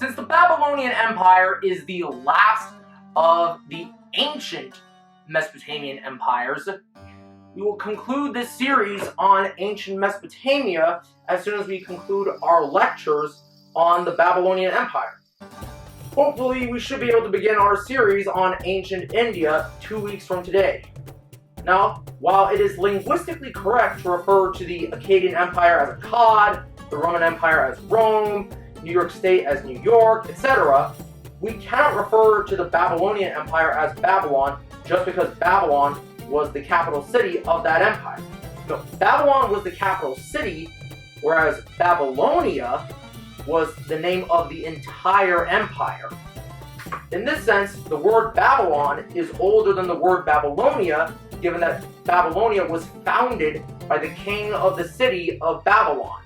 Since the Babylonian Empire is the last of the ancient Mesopotamian empires, we will conclude this series on ancient Mesopotamia as soon as we conclude our lectures on the Babylonian Empire. Hopefully, we should be able to begin our series on ancient India 2 weeks from today. Now, while it is linguistically correct to refer to the Akkadian Empire as Akkad, the Roman Empire as Rome, New York State as New York, etc., we cannot refer to the Babylonian Empire as Babylon just because Babylon was the capital city of that empire. No, Babylon was the capital city, whereas Babylonia was the name of the entire empire. In this sense, the word Babylon is older than the word Babylonia, given that Babylonia was founded by the king of the city of Babylon.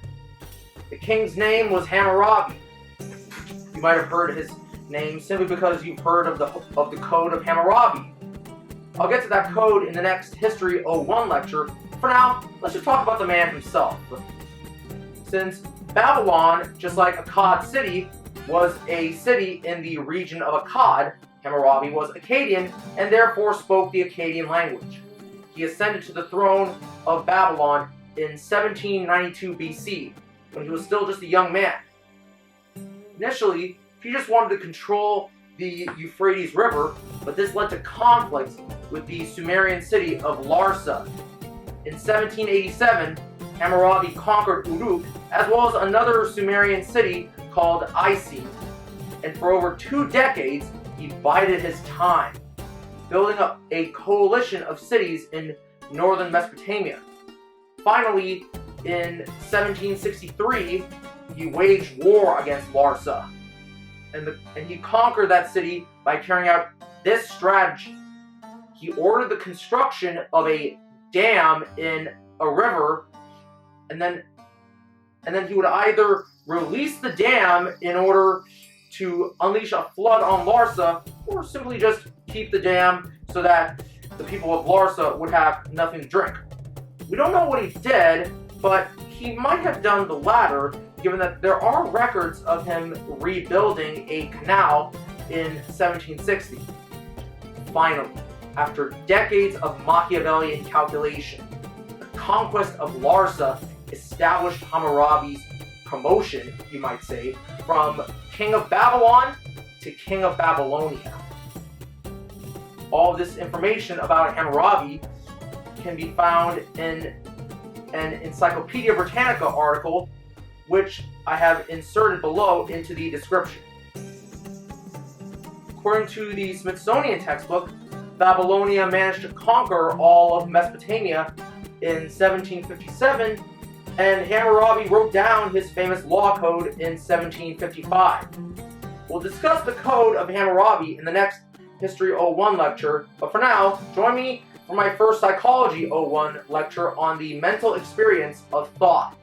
The king's name was Hammurabi. You might have heard his name simply because you've heard of the Code of Hammurabi. I'll get to that code in the next History 01 lecture. For now, let's just talk about the man himself. Since Babylon, just like Akkad City, was a city in the region of Akkad, Hammurabi was Akkadian and therefore spoke the Akkadian language. He ascended to the throne of Babylon in 1792 BC, when he was still just a young man. Initially, he just wanted to control the Euphrates River, but this led to conflicts with the Sumerian city of Larsa. In 1787, Hammurabi conquered Uruk, as well as another Sumerian city called Isi, and for over 2 decades, he bided his time, building up a coalition of cities in northern Mesopotamia. Finally, in 1763, he waged war against Larsa, and he conquered that city by carrying out this strategy. He ordered the construction of a dam in a river, and then he would either release the dam in order to unleash a flood on Larsa, or simply just keep the dam so that the people of Larsa would have nothing to drink. We don't know what he did, but he might have done the latter, given that there are records of him rebuilding a canal in 1760. Finally, after decades of Machiavellian calculation, the conquest of Larsa established Hammurabi's promotion, you might say, from King of Babylon to King of Babylonia. All this information about Hammurabi can be found in an Encyclopedia Britannica article, which I have inserted below into the description. According to the Smithsonian textbook, Babylonia managed to conquer all of Mesopotamia in 1757, and Hammurabi wrote down his famous law code in 1755. We'll discuss the Code of Hammurabi in the next History 01 lecture, but for now, join me for my first Psychology 01 lecture on the mental experience of thought.